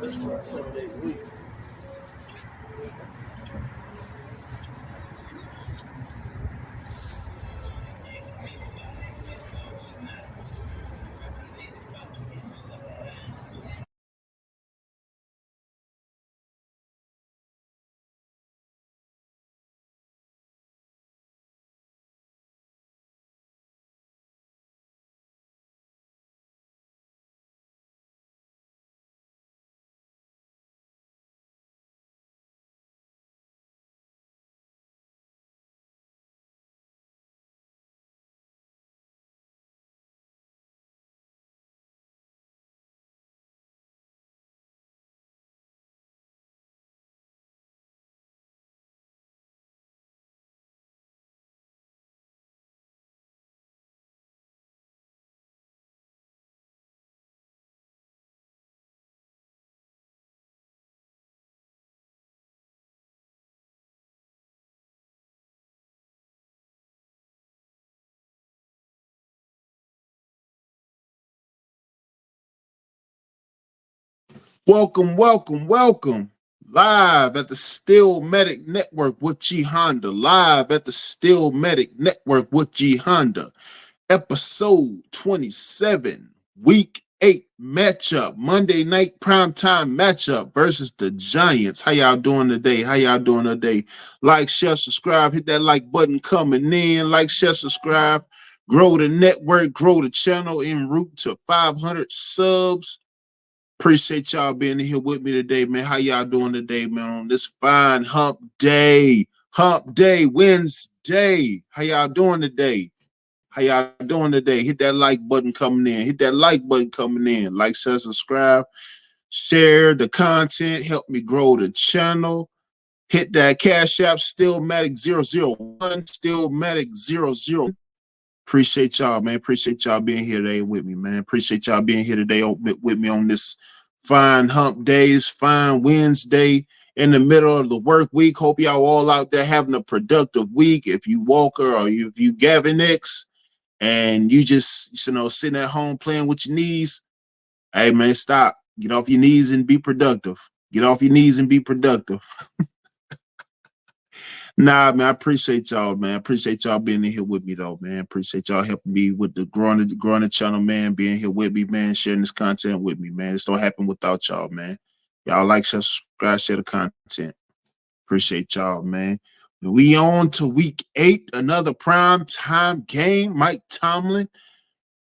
Restaurant 7 days a week. Welcome. Live at the Steelmatic Network with G Honda. Live at the Steelmatic Network with G Honda. Episode 27, Week 8 matchup. Monday night primetime matchup versus the Giants. How y'all doing today? Like, share, subscribe. Hit that like button coming in. Like, share, subscribe. Grow the network. Grow the channel en route to 500 subs. Appreciate y'all being here with me today, man. How y'all doing today, man? On this fine hump day, Wednesday. How y'all doing today? Hit that like button coming in. Like, share, subscribe, share the content. Help me grow the channel. Hit that Cash App, Steelmatic001, Steelmatic00. Appreciate y'all, man. Appreciate y'all being here today with me, man. Appreciate y'all being here today with me on this fine hump days, fine Wednesday in the middle of the work week. Hope y'all all out there having a productive week. If you Walker or if you Gavin X and you just, sitting at home playing with your knees, hey, man, stop. Get off your knees and be productive. Nah, man, I appreciate y'all, man. I appreciate y'all being in here with me, though, man. Appreciate y'all helping me with the growing the channel, man. Being here with me, man. Sharing this content with me, man. This don't happen without y'all, man. Y'all like, subscribe, share the content. Appreciate y'all, man. We on to week 8, another prime time game. Mike Tomlin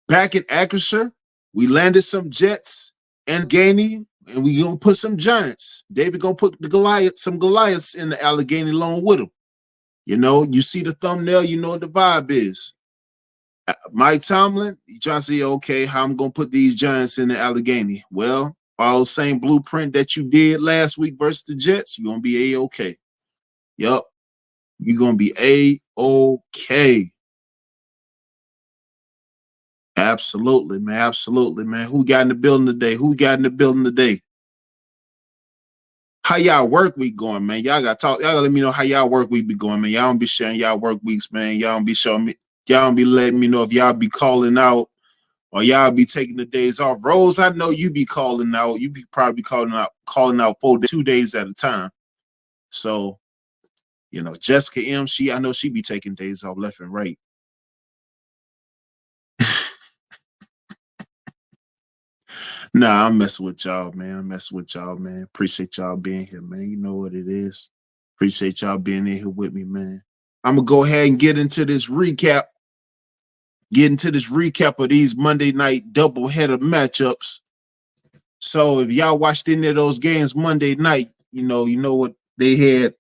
back in Acrisure. We landed some Jets and Gainey, and we gonna put some Giants. David gonna put some Goliaths in the Allegheny along with him. You see the thumbnail, you know what the vibe is. Mike Tomlin, he trying to say, okay, how I'm going to put these Giants in the Allegheny. Well, follow the same blueprint that you did last week versus the Jets, you're going to be A-okay. Yup. You're going to be A-okay. Absolutely, man. Who got in the building today? How y'all work week going, man? Y'all gotta let me know how y'all work week be going, man. Y'all don't be sharing y'all work weeks, man. Y'all don't be letting me know if y'all be calling out or y'all be taking the days off. Rose, I know you be calling out. You be probably calling out 2 days at a time. So, Jessica M, I know she be taking days off left and right. Nah, I'm messing with y'all, man. Appreciate y'all being here, man. You know what it is. Appreciate y'all being in here with me, man. I'm going to go ahead and get into this recap of these Monday night doubleheader matchups. So if y'all watched any of those games Monday night, you know what they had.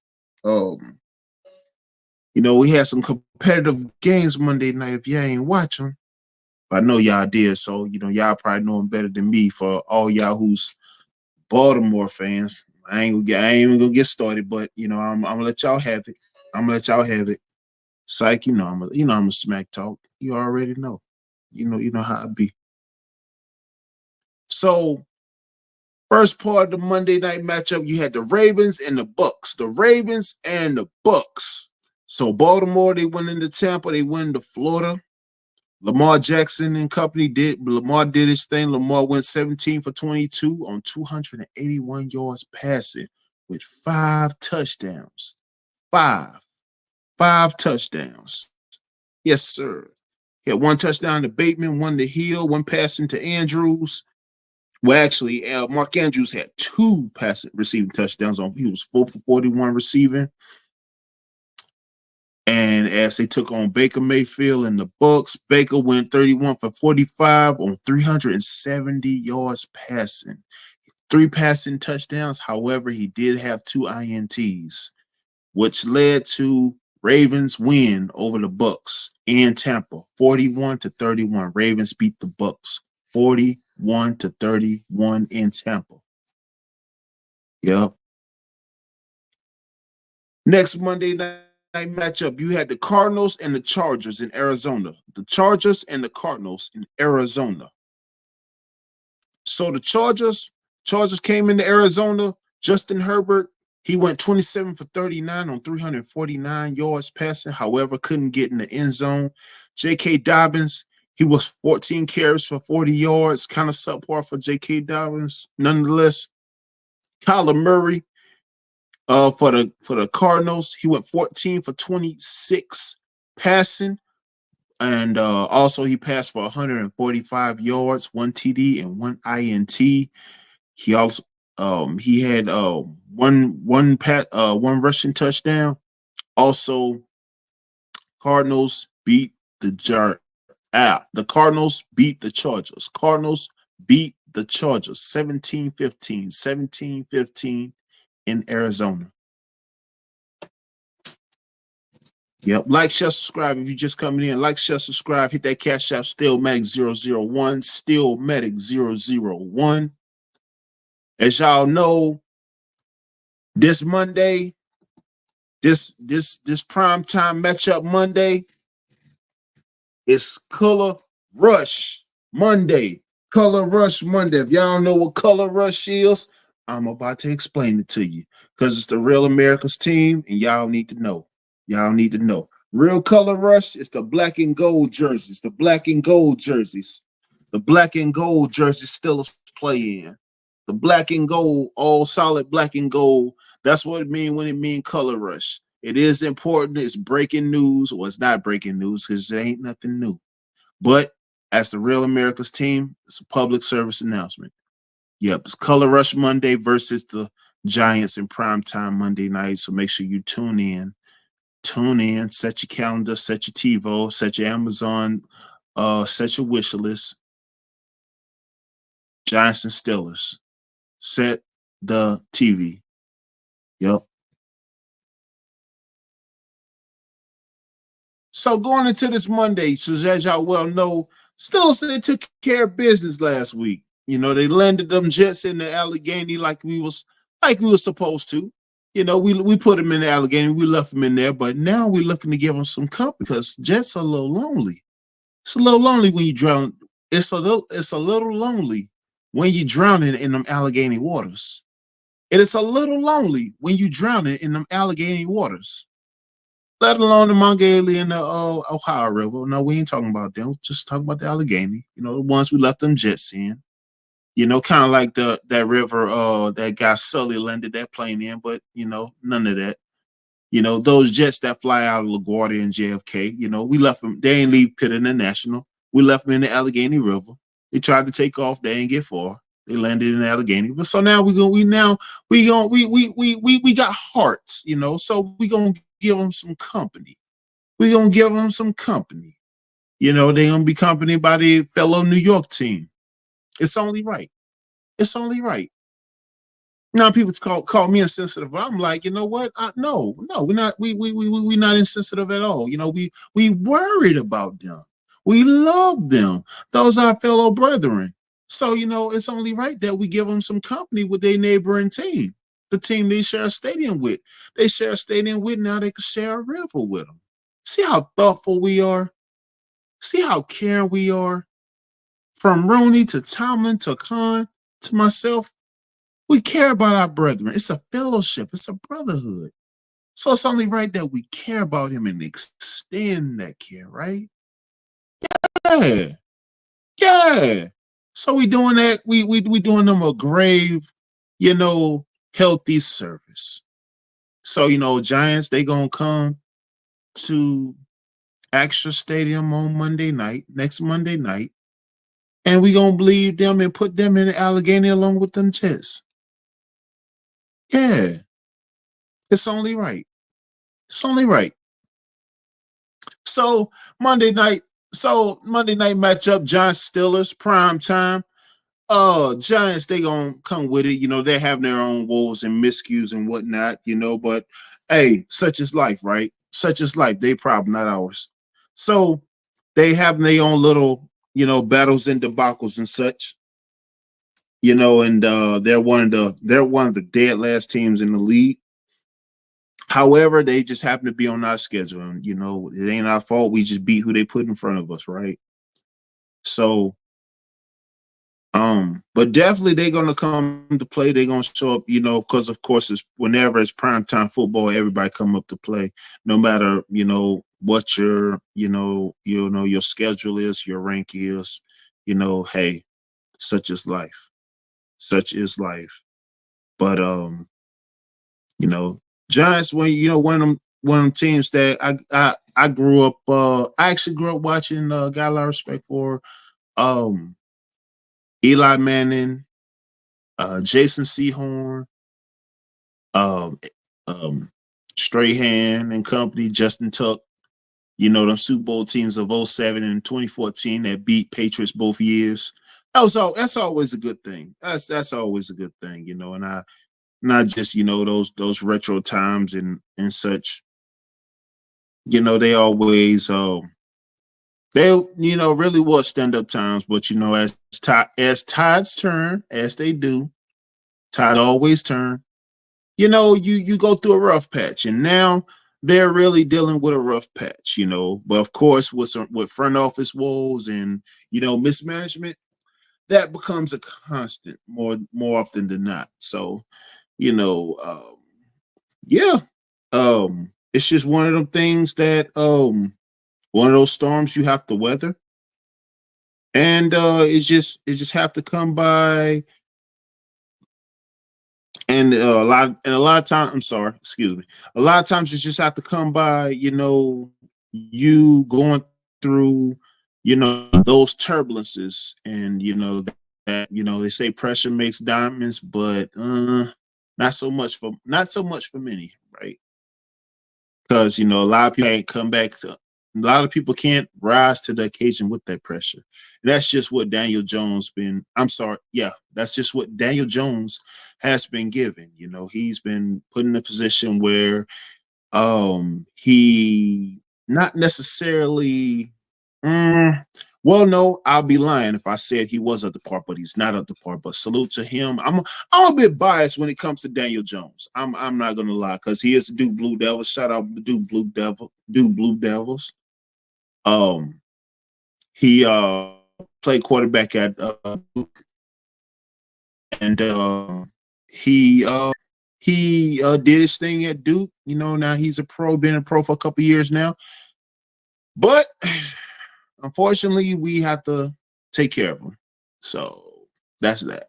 We had some competitive games Monday night. If y'all ain't watch them, I know y'all did. So, y'all probably know them better than me. For all y'all who's Baltimore fans, I ain't even gonna get started, but I'm gonna let y'all have it. Psych, I'm a smack talk. You already know. You know how it be. So, first part of the Monday night matchup, you had the Ravens and the Bucks. So Baltimore, they went into Tampa, they went into Florida. Lamar Jackson and company did. Lamar did his thing. Lamar went 17 for 22 on 281 yards passing with 5 touchdowns. Five. 5 touchdowns. Yes, sir. He had 1 touchdown to Bateman, one to Hill, one passing to Andrews. Well, actually, Mark Andrews had 2 receiving touchdowns. He was 4 for 41 receiving. And as they took on Baker Mayfield and the Bucks, Baker went 31 for 45 on 370 yards passing. 3 passing touchdowns. However, he did have 2 INTs, which led to Ravens win over the Bucks in Tampa, 41-31. Ravens beat the Bucks 41-31 in Tampa. Yep. Next Monday night matchup, you had the Cardinals and the Chargers in Arizona. The Chargers and the Cardinals in Arizona. So the Chargers came into Arizona. Justin Herbert, he went 27 for 39 on 349 yards passing. However, couldn't get in the end zone. J.K. Dobbins, he was 14 carries for 40 yards. Kind of subpar for J.K. Dobbins. Nonetheless, Kyler Murray, for the Cardinals, he went 14 for 26 passing, and also he passed for 145 yards, 1 TD and 1 INT. He also he had one rushing touchdown. Also, Cardinals beat the Cardinals beat the Chargers. Cardinals beat the Chargers 17-15, 17-15 in Arizona. Yep. Like, share, subscribe. If you just coming in, like, share, subscribe. Hit that Cash App, Steelmatic001, Steelmatic001. As y'all know, this Monday, this prime time matchup Monday, it's Color Rush Monday. Color Rush Monday. If y'all know what Color Rush is, I'm about to explain it to you because it's the Real America's team, and y'all need to know. Y'all need to know. Real Color Rush is the black and gold jerseys. The black and gold jerseys. The black and gold jerseys still play in. The black and gold, all solid black and gold. That's what it means when it means Color Rush. It is important. It's breaking news. Well, it's not breaking news because it ain't nothing new. But as the Real America's team, it's a public service announcement. Yep, it's Color Rush Monday versus the Giants in primetime Monday night. So make sure you tune in. Tune in, set your calendar, set your TiVo, set your Amazon, set your wish list. Giants and Steelers. Set the TV. Yep. So going into this Monday, so as y'all well know, Steelers, they took care of business last week. You know, they landed them Jets in the Allegheny like we was supposed to. You know, we put them in the Allegheny, we left them in there, but now we're looking to give them some company because Jets are a little lonely. It's a little lonely when you drown. It's a little lonely when you drowning in them Allegheny waters. It is a little lonely when you drowning in them Allegheny waters. Let alone the Mongalea and the Ohio River. No, we ain't talking about them. Just talking about the Allegheny. You know, the ones we left them Jets in. You know, kind of like that river that guy Sully landed that plane in, but you know, none of that. You know, those jets that fly out of LaGuardia and JFK, you know, we left them. They ain't leave Pitt International. We left them in the Allegheny River. They tried to take off. They ain't get far. They landed in the Allegheny. But so now we got hearts, you know. So we gonna give them some company. We gonna give them some company. You know, they gonna be accompanied by the fellow New York team. It's only right. It's only right. Now people call me insensitive, but I'm like, you know what? No, we're not. We not insensitive at all. You know, we worried about them. We love them. Those are our fellow brethren. So you know, it's only right that we give them some company with their neighboring team, the team they share a stadium with. They share a stadium with. Now they can share a river with them. See how thoughtful we are. See how caring we are. From Rooney to Tomlin to Khan to myself. We care about our brethren. It's a fellowship. It's a brotherhood. So it's only right that we care about him and extend that care, right? Yeah, yeah. So we doing that. We doing them a grave, you know, healthy service. So Giants they gonna come to Extra Stadium on Monday night, next Monday night, and we gonna bleed them and put them in Allegheny along with them Jets. Yeah, it's only right. It's only right. So Monday night matchup, Giants Steelers, prime time. Giants, they gonna come with it. They have their own woes and miscues and whatnot, but hey, such is life, right? Such is life. They problem, not ours. So they have their own little, battles and debacles and such. And they're one of the dead last teams in the league. However, they just happen to be on our schedule. And it ain't our fault. We just beat who they put in front of us, right? So but definitely they're gonna come to play. They're gonna show up, because of course it's whenever it's primetime football, everybody come up to play, no matter what your schedule is, your rank is. Hey, such is life. Such is life. But you know, Giants, when one of them teams that I grew up. I actually grew up watching. Got a lot of respect for um Eli Manning, Jason Sehorn, um, um, Strahan and company, Justin Tuck. Them Super Bowl teams of '07 and 2014 that beat Patriots both years. That's always a good thing. That's always a good thing, and I not just those retro times and such. They always they really was stand up times, but as tides turn, as they do, tides always turn. You go through a rough patch, and now they're really dealing with a rough patch. But of course, with front office woes and mismanagement, that becomes a constant more often than not. So you know, yeah, it's just one of them things that one of those storms you have to weather, and it just have to come by. And a lot of times, I'm sorry, excuse me. A lot of times, you just have to come by. You going through, those turbulences, and that they say pressure makes diamonds, but not so much for many, right? Because a lot of people can't come back to. A lot of people can't rise to the occasion with that pressure. And that's just what Daniel Jones been. I'm sorry, yeah, that's just what Daniel Jones has been given. He's been put in a position where he not necessarily. mm, well, no, I'll be lying if I said he was at the part, but he's not at the part. But salute to him. I'm a bit biased when it comes to Daniel Jones. I'm not gonna lie, because he is Duke Blue Devils. Shout out to Duke Blue Devils. Um, he played quarterback at Duke, and he did his thing at Duke. Now he's a pro, been a pro for a couple years now. But unfortunately, we have to take care of him. So that's that.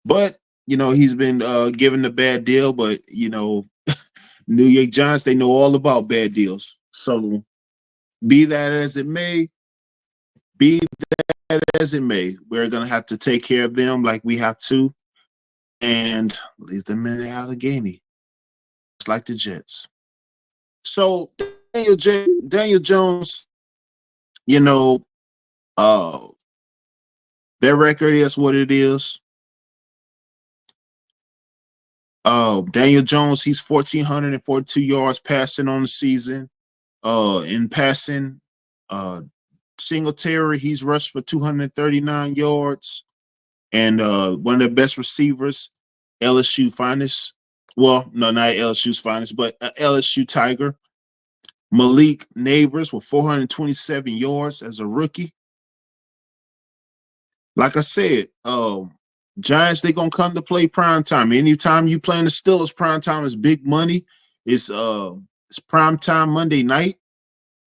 But he's been given a bad deal. But New York Giants, they know all about bad deals. So be that as it may, be that as it may, we're gonna have to take care of them like we have to, and leave them in Allegheny, just like the Jets. So Daniel Jones, you know, uh, their record is what it is. Daniel Jones, he's 1,442 yards passing on the season. In passing, uh, Singletary, he's rushed for 239 yards. And one of the best receivers, LSU finest. Well, no, not LSU's finest, but LSU Tiger, Malik Neighbors with 427 yards as a rookie. Like I said, Giants, they gonna come to play prime time. Anytime you playing the Steelers, prime time is big money. It's prime time Monday night,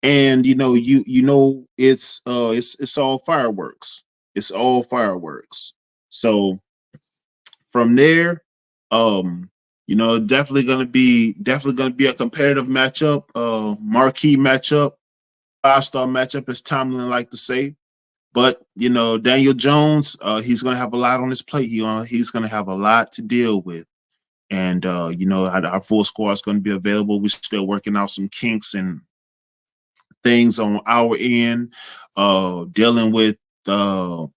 and it's all fireworks. It's all fireworks. So from there, definitely gonna be a competitive matchup, marquee matchup, 5-star matchup, as Tomlin like to say. But Daniel Jones, he's gonna have a lot on his plate. He's gonna have a lot to deal with. And our full squad is going to be available. We're still working out some kinks and things on our end, dealing with our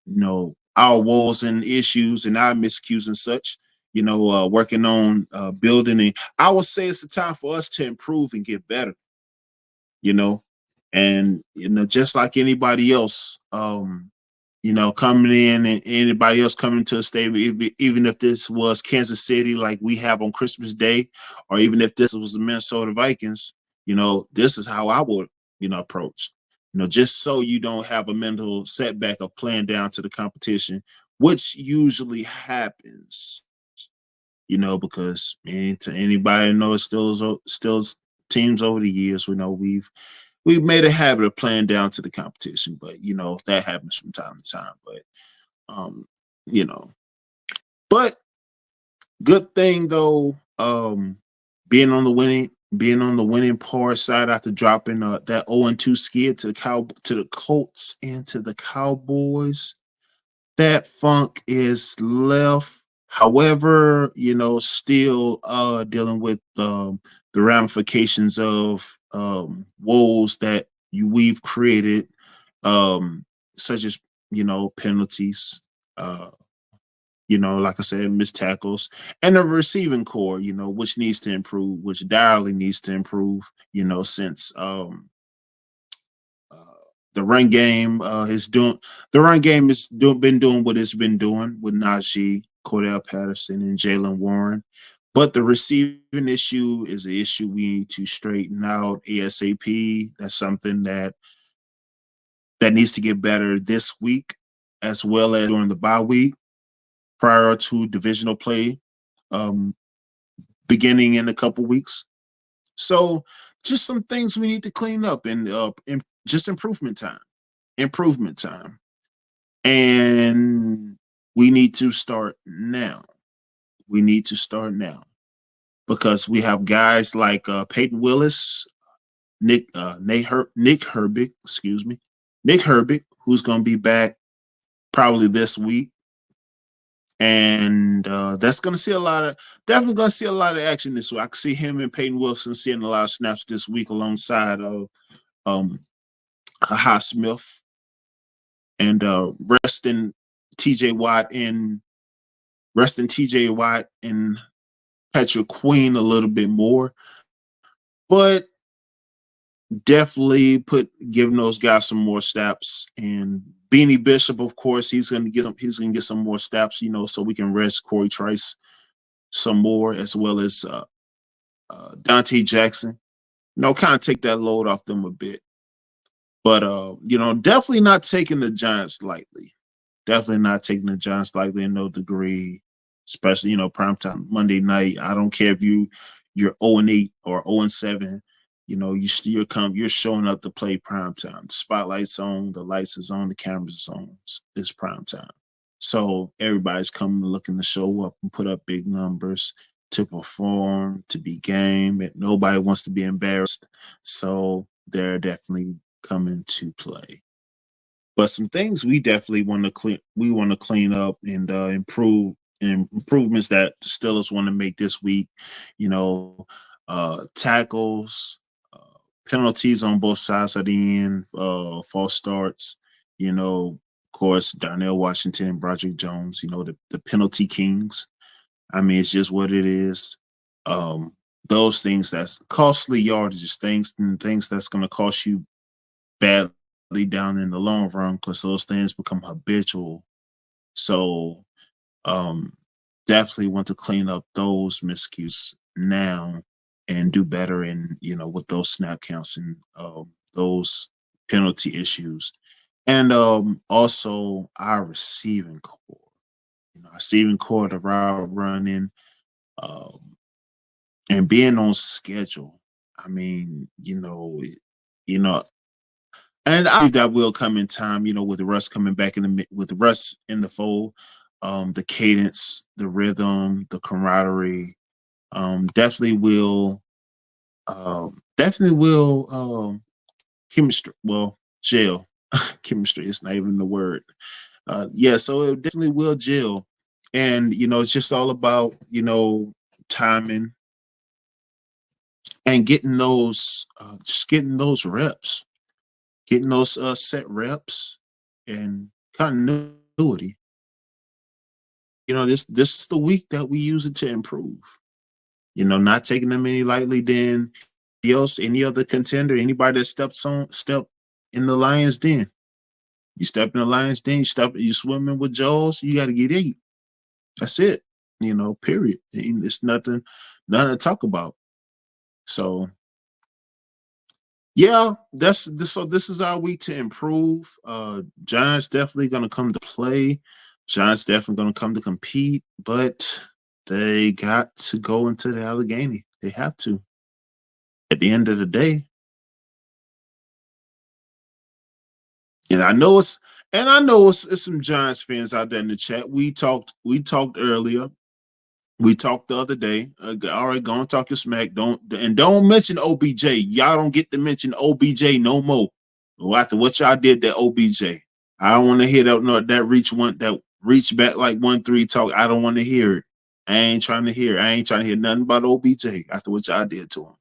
woes and issues and our miscues and such. Working on building. And I would say it's the time for us to improve and get better. You know, and just like anybody else, coming in and anybody else coming to a stable, even if this was Kansas City like we have on Christmas Day, or even if this was the Minnesota Vikings, this is how I would, approach. Just so you don't have a mental setback of playing down to the competition, which usually happens, because to anybody who knows still teams over the years, we know we've made a habit of playing down to the competition, but that happens from time to time. But um, you know, but good thing though, being on the winning part side after dropping that 0-2 skid to the Colts and to the Cowboys. That funk is left. However, still dealing with the ramifications of woes that we've created, such as penalties, uh, like I said, missed tackles, and the receiving core, which needs to improve, which direly needs to improve, since uh, the run game is doing the run game is been doing what it's been doing with Najee, Cordell Patterson, and Jalen Warren. But the receiving issue is an issue we need to straighten out ASAP. That's something that needs to get better this week, as well as during the bye week prior to divisional play, um, beginning in a couple weeks. So, just some things we need to clean up and just improvement time. Improvement time. And we need to start now. We need to start now because we have guys like Peyton Willis, Nick Herbig, excuse me, Nick Herbig, who's going to be back probably this week, and that's going to see definitely going to see a lot of action this week. I can see him and Peyton Wilson seeing a lot of snaps this week alongside of um, Smith and TJ Watt and resting TJ Watt and Patrick Queen a little bit more, but definitely giving those guys some more steps. And Beanie Bishop, of course, he's gonna get some more steps, so we can rest Corey Trice some more, as well as Dante Jackson. Kind of take that load off them a bit. But definitely not taking the Giants lightly. Definitely not taking the Giants lightly in no degree, especially primetime Monday night. I don't care if you're 0-8 or 0-7. You're showing up to play primetime. The spotlight's on, the lights is on, the cameras is on. It's primetime. So everybody's coming looking to show up and put up big numbers, to perform, to be game. And nobody wants to be embarrassed. So they're definitely coming to play. But some things we definitely want to clean up and improve, and improvements that the Steelers want to make this week. You know, tackles, penalties on both sides of the end, false starts. Of course, Darnell Washington, Broderick Jones. The penalty kings. I mean, it's just what it is. Um, those things that's costly yardages, things that's going to cost you badly down in the long run, because those things become habitual. So um, definitely want to clean up those miscues now and do better in with those snap counts and those penalty issues, and also our receiving core. Receiving core, the route running, um, and being on schedule. I mean, and I believe that will come in time. With Russ coming back with Russ in the fold, the cadence, the rhythm, the camaraderie, definitely will chemistry. Well, gel. Chemistry is not even the word. Yeah, so it definitely will gel, and it's just all about timing and just getting those reps, getting those set reps and continuity. This is the week that we use it to improve. Not taking them any lightly than any other contender, anybody that step in the lion's den. You step in the lion's den, you swimming with Jaws, you got to get eight. That's it. Period. And it's nothing to talk about. So yeah, that's this. So this is our week to improve. Giants definitely gonna come to play. Giants definitely gonna come to compete, but they got to go into the Allegheny. They have to. At the end of the day, and I know it's some Giants fans out there in the chat. We talked earlier. We talked the other day. All right, go and talk your smack. Don't mention OBJ. Y'all don't get to mention OBJ no more. After what y'all did to OBJ, I don't want to hear that. No, that reach back like 1-3 talk. I don't want to hear it. I ain't trying to hear. I ain't trying to hear nothing about OBJ after what y'all did to him.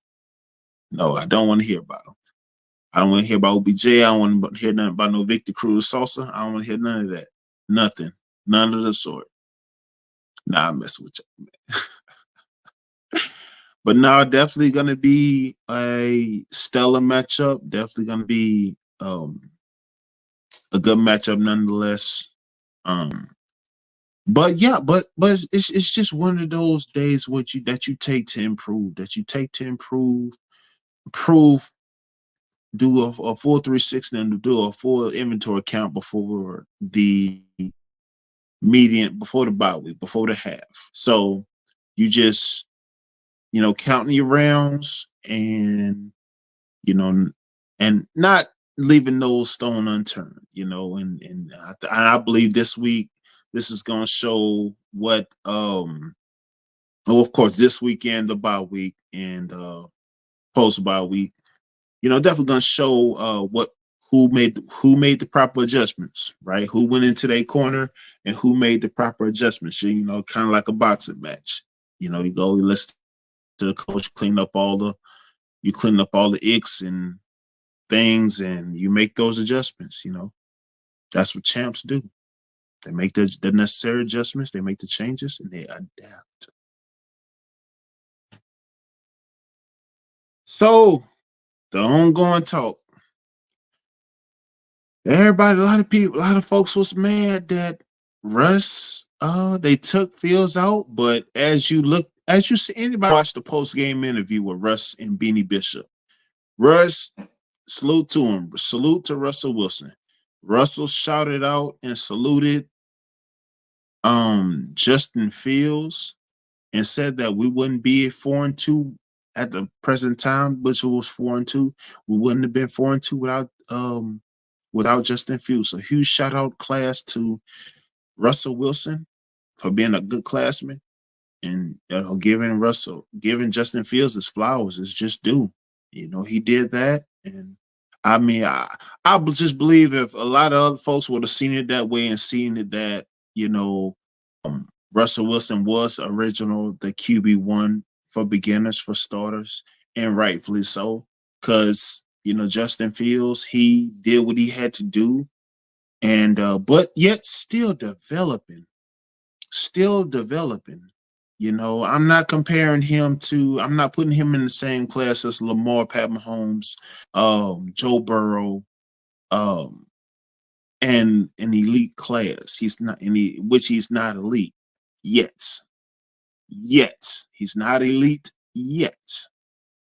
No, I don't want to hear about him. I don't want to hear about OBJ. I don't want to hear nothing about no Victor Cruz Salsa. I don't want to hear none of that. Nothing. None of the sort. Nah, I'm messing with you. But now definitely gonna be a stellar matchup. Definitely gonna be a good matchup nonetheless. Um, but yeah, but it's just one of those days that you take to improve, improve, do a full 360 and do a full inventory count before the before the bye week, before the half. So you just counting your rounds you know, and not leaving no stone unturned, and I believe this week this is going to show what well, of course this weekend the bye week and post bye week, definitely going to show what who made the proper adjustments, right? Who went into their corner and who made the proper adjustments. Kind of like a boxing match. You go, you listen to the coach, you clean up all the icks and things, and you make those adjustments. That's what champs do. They make the necessary adjustments, they make the changes, and they adapt. So the ongoing talk. Everybody, a lot of people, a lot of folks was mad that Russ, they took Fields out. But as you see, anybody watch the post game interview with Russ and Beanie Bishop, Russ, salute to him, salute to Russell Wilson. Russell shouted out and saluted Justin Fields and said that we wouldn't be 4-2 at the present time, which was 4-2. We wouldn't have been 4-2 without Justin Fields. So huge shout out class to Russell Wilson for being a good classman and giving Justin Fields his flowers is just due. He did that, and I mean, I would just believe if a lot of other folks would have seen it that way and seen it that Russell Wilson was original the QB1 for beginners, for starters, and rightfully so, because Justin Fields, he did what he had to do, and but yet still developing. I'm not putting him in the same class as Lamar, Pat Mahomes, Joe Burrow, um, and an elite class. He's not any, which he's not elite yet. Yet he's not elite yet.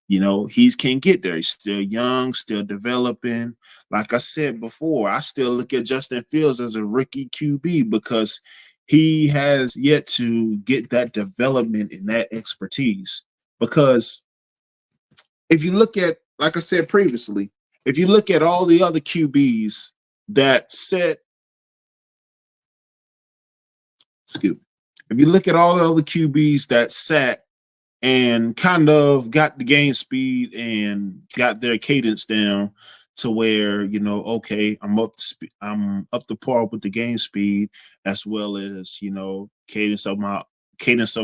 He can get there. He's still young, still developing. Like I said before, I still look at Justin Fields as a rookie QB because he has yet to get that development and that expertise. Because if you look at, like I said previously, If you look at all the other QBs that set, excuse me, if you look at all the other QBs that sat and kind of got the game speed and got their cadence down to where okay, I'm up to par with the game speed as well as cadence of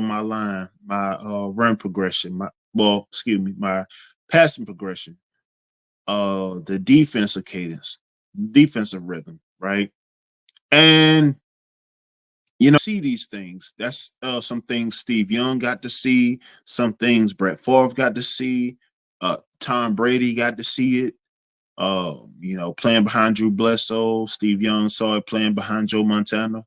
my line, my run progression, my well, excuse me, my passing progression, the defensive cadence, defensive rhythm, right? And see these things. That's some things Steve Young got to see, some things Brett Favre got to see, Tom Brady got to see it. Playing behind Drew Bledsoe, Steve Young saw it playing behind Joe Montana.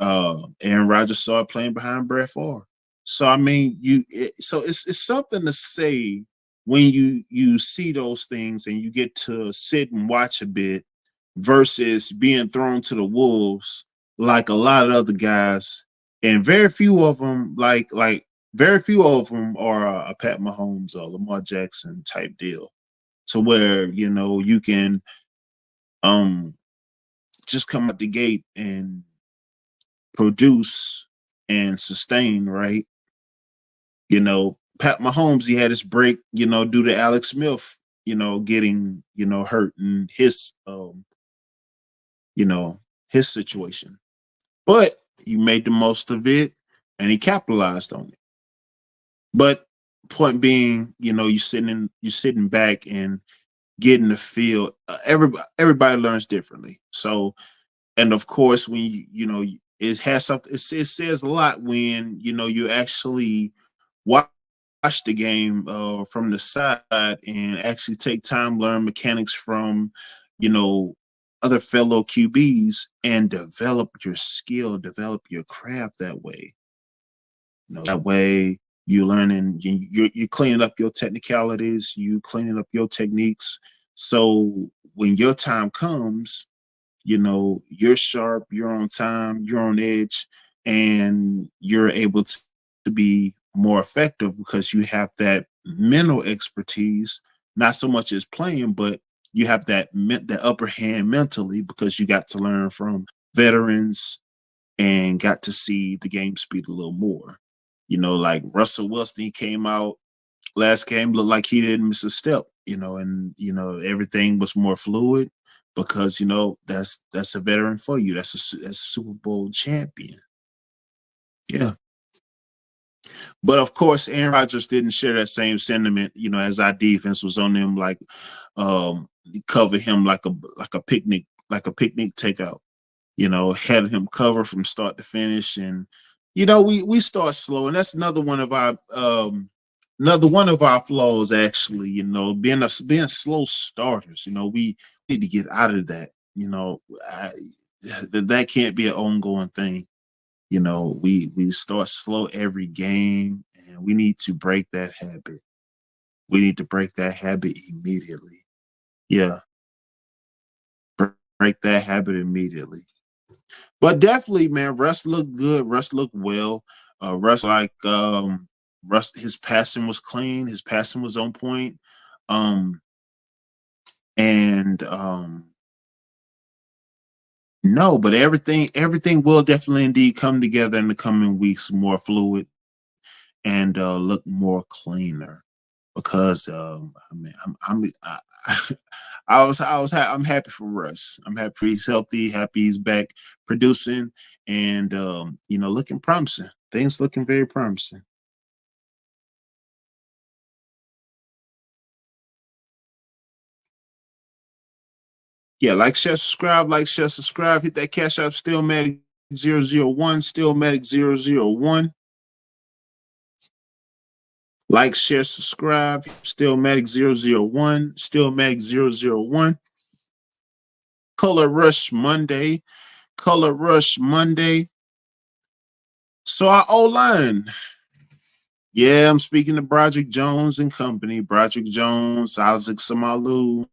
Aaron Rodgers saw it playing behind Brett Favre. So I mean, it's something to say when you see those things and you get to sit and watch a bit versus being thrown to the wolves like a lot of other guys, and very few of them very few of them are a Pat Mahomes or Lamar Jackson type deal, to where you can um just come out the gate and produce and sustain, right? Pat Mahomes, he had his break, due to Alex Smith, getting, hurt in you know, his situation. But he made the most of it and he capitalized on it. But point being, you're sitting back and getting the feel. Everybody learns differently. So, and of course, when it has something. It says a lot when you actually watch the game from the side and actually take time, learn mechanics from you know other fellow QBs, and develop your skill, develop your craft that way. That way you learning, you're cleaning up your technicalities, you cleaning up your techniques. So when your time comes, you're sharp, you're on time, you're on edge, and you're able to be more effective because you have that mental expertise, not so much as playing, but you have the upper hand mentally because you got to learn from veterans and got to see the game speed a little more. Like Russell Wilson, he came out last game, looked like he didn't miss a step, and everything was more fluid because that's a veteran for you. That's a Super Bowl champion. Yeah. But of course, Aaron Rodgers didn't share that same sentiment, as our defense was on him like cover him like a picnic takeout. Had him cover from start to finish. And we start slow, and that's another one of our flaws actually, being slow starters. We need to get out of that. I, that can't be an ongoing thing. We start slow every game, and we need to break that habit. We need to break that habit immediately. Yeah, break that habit immediately. But definitely, man, Russ looked good. Russ looked well. Russ, his passing was clean. His passing was on point. Um, and No, but everything will definitely indeed come together in the coming weeks, more fluid and look more cleaner. Because I mean, I'm happy for Russ. I'm happy he's healthy, happy he's back producing, and looking promising. Things looking very promising. Yeah, like, share, subscribe, hit that cash app, Steelmatic 001, Steelmatic 001. Like, share, subscribe, Steelmatic 001, Steelmatic 001. Color Rush Monday, Color Rush Monday. So our O line. Yeah, I'm speaking to Broderick Jones and company. Broderick Jones, Isaac Samalu,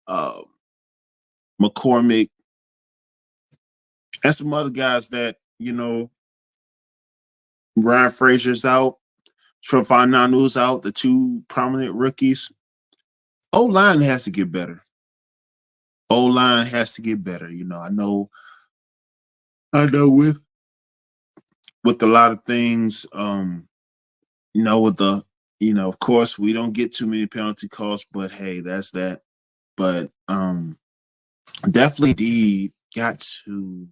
uh, McCormick, and some other guys that, Ryan Frazier's out, Trevon Nanu's out, the two prominent rookies. O line has to get better. O line has to get better. I know with a lot of things. With the of course we don't get too many penalty calls, but hey, that's that. But definitely D got to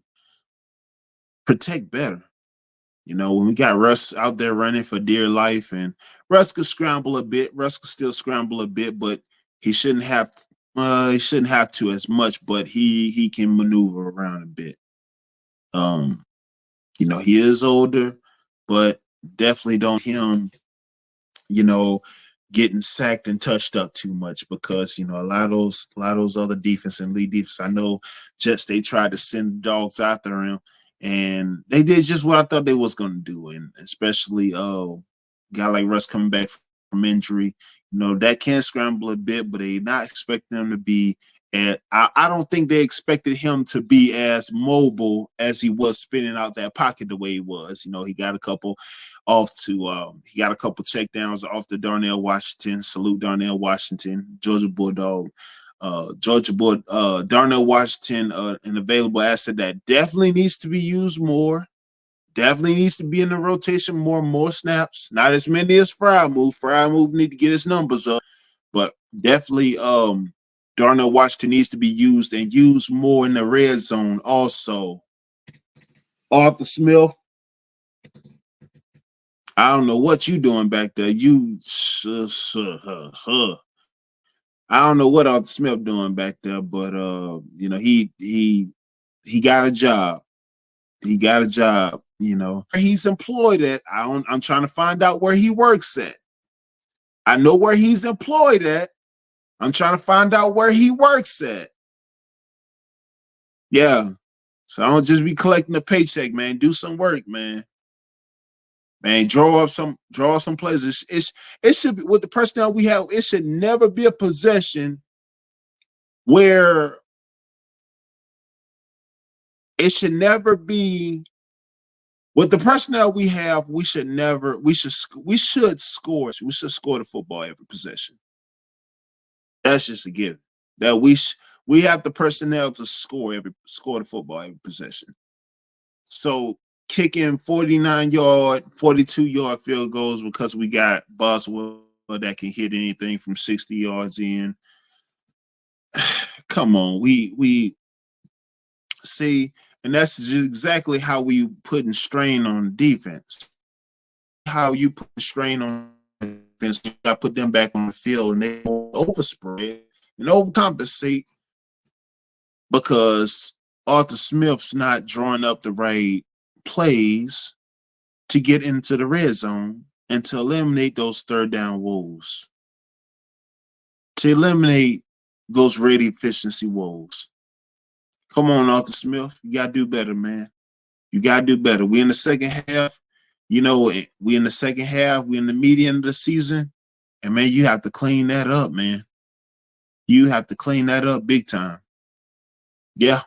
protect better. When we got Russ out there running for dear life, and Russ could scramble a bit, Russ could still scramble a bit, but he shouldn't have. He shouldn't have to as much, but he can maneuver around a bit. Um, he is older, but definitely don't him you know, getting sacked and touched up too much because a lot of those other defense and lead defense. I know Jets they tried to send dogs after him, and they did just what I thought they was going to do, and especially guy like Russ coming back from injury. That can scramble a bit, but they not expecting him to be. And I don't think they expected him to be as mobile as he was spinning out that pocket the way he was. He got a couple checkdowns off to Darnell Washington. Salute Darnell Washington, Georgia Bulldog. Darnell Washington, an available asset that definitely needs to be used more. Definitely needs to be in the rotation more snaps. Not as many as Frymouth. Frymouth need to get his numbers up, but definitely Darnell Washington needs to be used and used more in the red zone. Also, Arthur Smith, I don't know what you doing back there. I don't know what Arthur Smith doing back there, but he got a job. He got a job. He's employed at. I'm trying to find out where he works at. I know where he's employed at. I'm trying to find out where he works at. Yeah. So don't just be collecting a paycheck, man. Do some work, man. Man, draw some plays. It should be with the personnel we have. It should never be a possession where it should never be with the personnel we have. We should score. We should score the football every possession. That's just a given. That we have the personnel to score the football every possession. So kicking 49-yard, 42-yard field goals because we got Boswell that can hit anything from 60 yards in. Come on, we see, and that's exactly how we putting strain on defense. How you put strain on defense, I put them back on the field and they overspread and overcompensate because Arthur Smith's not drawing up the right plays to get into the red zone and to eliminate those third down woes. To eliminate those rate efficiency woes. Come on, Arthur Smith. You gotta do better, man. You gotta do better. We in the second half. We in the second half. We in the median of the season. And man, you have to clean that up, man. You have to clean that up big time. Yeah.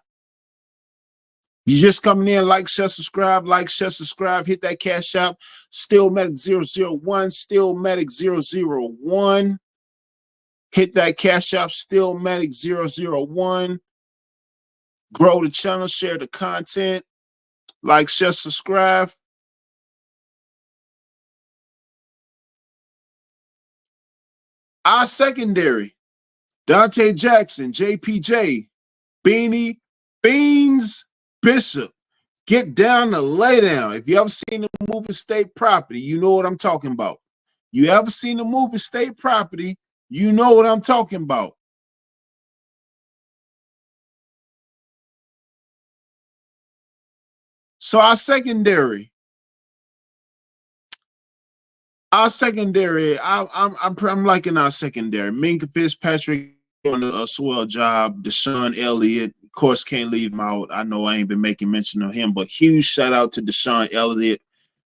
You just coming in, like, share, subscribe, hit that cash app. Steelmatic 001, Steelmatic 001. Hit that cash app, Steelmatic 001. Grow the channel, share the content, like, share, subscribe. Our secondary, Dante Jackson, JPJ, Beanie, Beans, Bishop. Get down to lay down. If you ever seen the movie State Property, you know what I'm talking about. You ever seen the movie State Property, you know what I'm talking about. So our secondary, I'm liking our secondary. Minka Fitzpatrick doing a swell job. Deshaun Elliott, of course, can't leave him out. I know I ain't been making mention of him, but huge shout out to Deshaun Elliott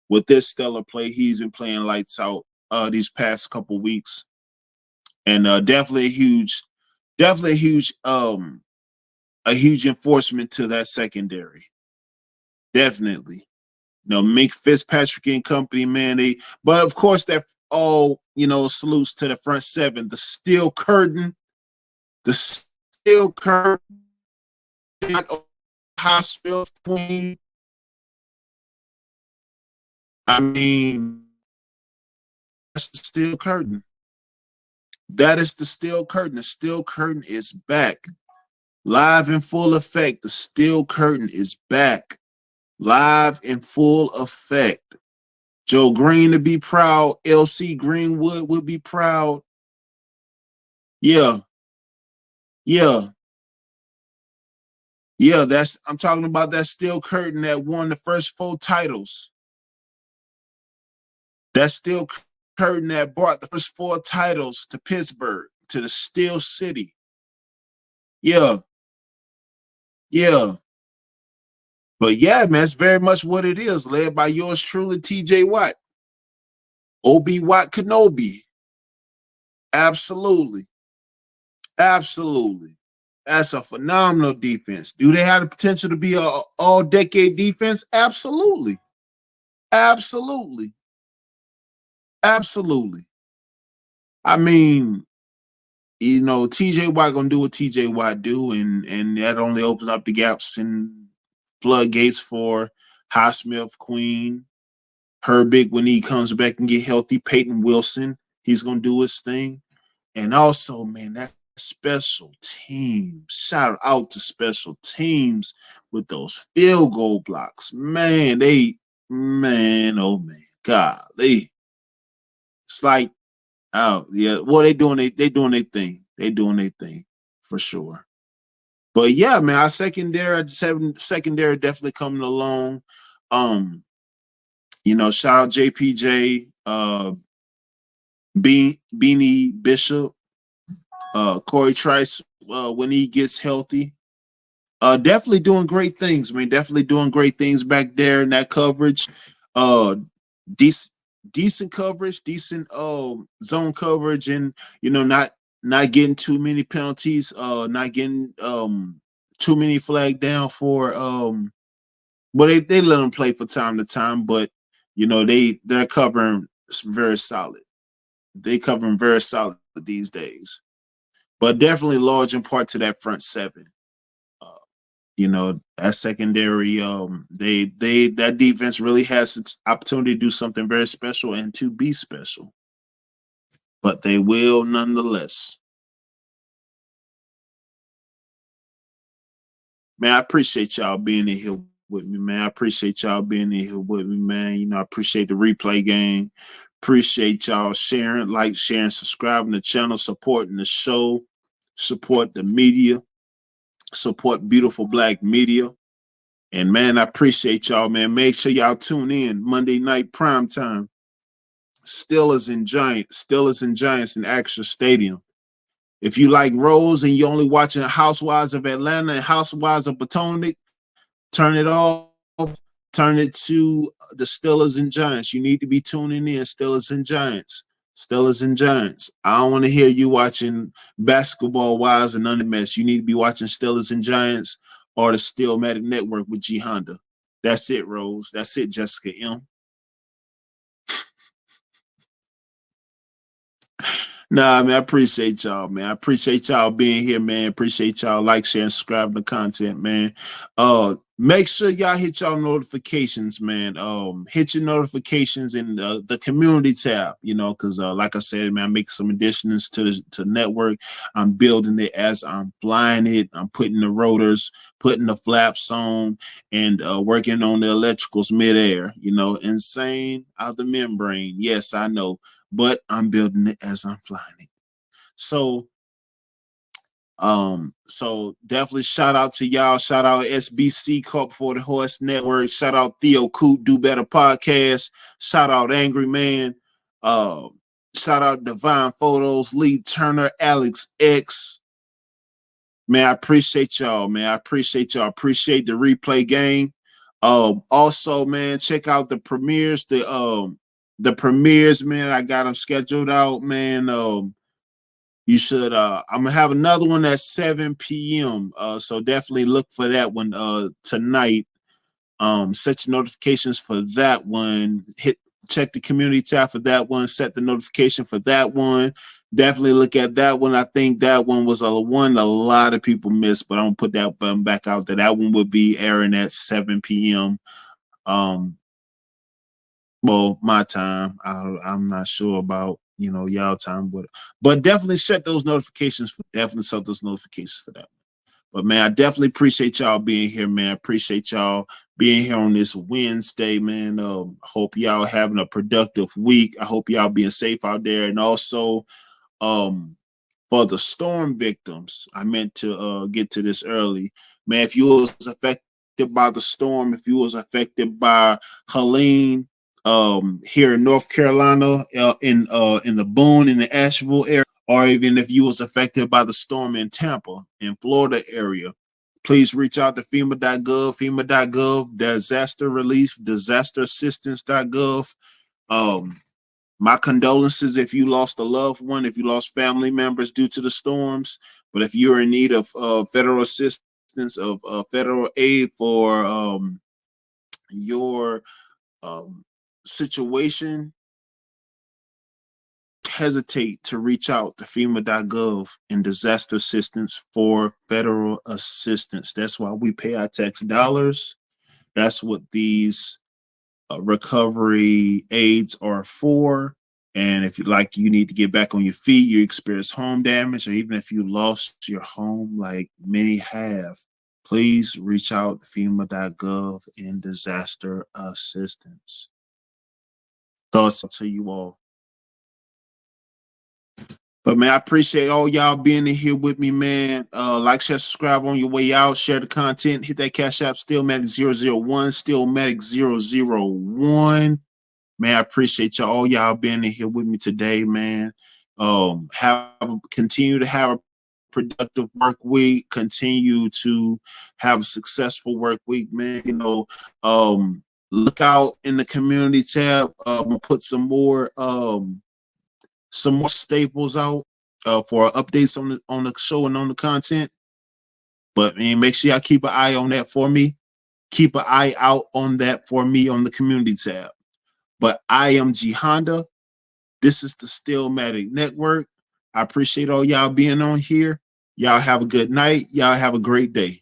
with this stellar play. He's been playing lights out these past couple weeks, and definitely a huge enforcement to that secondary. Definitely. Mink Fitzpatrick and company, man. But of course, that all, salutes to the front seven. The steel curtain, the steel curtain, hospital queen. I mean, that's the steel curtain. That is the steel curtain. The steel curtain is back. Live in full effect. The steel curtain is back. Live in full effect. Joe Green to be proud. LC Greenwood will be proud. Yeah. Yeah. Yeah, I'm talking about that steel curtain that won the first 4 titles. That steel curtain that brought the first 4 titles to Pittsburgh, to the Steel City. Yeah. Yeah. But yeah, man, it's very much what it is, led by yours truly, TJ Watt. Obi Watt Kenobi. Absolutely. Absolutely. That's a phenomenal defense. Do they have the potential to be a all-decade defense? Absolutely. Absolutely. Absolutely. I mean, TJ Watt gonna do what TJ Watt do, and that only opens up the gaps and floodgates for Highsmith, Queen, Herbig when he comes back and get healthy. Peyton Wilson, he's gonna do his thing, and also, man, that special team. Shout out to special teams with those field goal blocks. Man, oh man, golly, it's like, oh yeah, well they doing their thing. They doing their thing for sure. But yeah, man, our secondary definitely coming along. Shout out JPJ, Beanie Bishop, Corey Trice when he gets healthy. Definitely doing great things, man. Definitely doing great things back there in that coverage. Decent coverage, decent zone coverage, and not getting too many penalties, not getting too many flagged down for well they let them play for time to time, but they're covering very solid. They covering very solid these days. But definitely large in part to that front seven. That secondary, that defense really has its opportunity to do something very special and to be special. But they will nonetheless. Man, I appreciate y'all being in here with me, man. I appreciate y'all being in here with me, man. I appreciate the replay game. Appreciate y'all sharing, subscribing to the channel, supporting the show, support the media, support beautiful black media. And man, I appreciate y'all, man. Make sure y'all tune in Monday night prime time. Steelers and Giants in Acrisure Stadium. If you like Rose and you're only watching Housewives of Atlanta and Housewives of Potomac, turn it off. Turn it to the Steelers and Giants. You need to be tuning in. Steelers and Giants. Steelers and Giants. I don't want to hear you watching Basketball Wives and none of the mess. You need to be watching Steelers and Giants or the Steelmatic Network with G Honda. That's it, Rose. That's it, Jessica M. Nah, man, I appreciate y'all, man. I appreciate y'all being here, man. Appreciate y'all sharing, subscribing to content, man. Make sure y'all hit y'all notifications, man. Hit your notifications in the community tab, because like I said, man, I'm making some additions to the network. I'm building it as I'm flying it. I'm putting the rotors, putting the flaps on, and working on the electricals midair. Insane out the membrane. Yes, I know, but I'm building it as I'm flying it. So definitely shout out to y'all. Shout out SBC Cup for the Horse Network. Shout out Theo Coop, Do Better Podcast. Shout out Angry Man. Shout out Divine Photos, Lee Turner, Alex X. Man, I appreciate y'all, man. I appreciate y'all. Appreciate the replay game. Also, man, check out the premieres. The premieres, man. I got them scheduled out, man. You should I'm gonna have another one at 7 p.m. So definitely look for that one tonight. Set your notifications for that one. check the community tab for that one. Set the notification for that one. Definitely look at that one. I think that one was one a lot of people missed, but I'm gonna put that button back out there. That one would be airing at 7 p.m. Well, my time. I'm not sure about y'all time, but definitely set those notifications. Definitely set those notifications for that. But man, I definitely appreciate y'all being here, man. Appreciate y'all being here on this Wednesday, man. Hope y'all having a productive week. I hope y'all being safe out there, and also um for the storm victims, I meant to get to this early. Man, if you was affected by the storm, if you was affected by Helene here in North Carolina, in the Boone in the Asheville area, or even if you was affected by the storm in Tampa, in Florida area, please reach out to FEMA.gov, disaster relief, disasterassistance.gov. My condolences if you lost a loved one, if you lost family members due to the storms. But if you're in need of federal assistance, of federal aid for your situation, hesitate to reach out to FEMA.gov and disaster assistance for federal assistance. That's why we pay our tax dollars. That's what these recovery aids are for. And if you need to get back on your feet, you experience home damage, or even if you lost your home, like many have, please reach out to FEMA.gov and disaster assistance. Thoughts to you all. But man, I appreciate all y'all being in here with me, man. Like, share, subscribe on your way out. Share the content. Hit that Cash App, Steelmatic001, Steelmatic001. Man, I appreciate y'all, all y'all being in here with me today, man. Continue to have a productive work week. Continue to have a successful work week, man. Look out in the community tab. We'll put some more staples out for updates on the show and on the content. But man, make sure y'all keep an eye on that for me. Keep an eye out on that for me on the community tab. But I am G Honda. This is the Steelmatic Network. I appreciate all y'all being on here. Y'all have a good night. Y'all have a great day.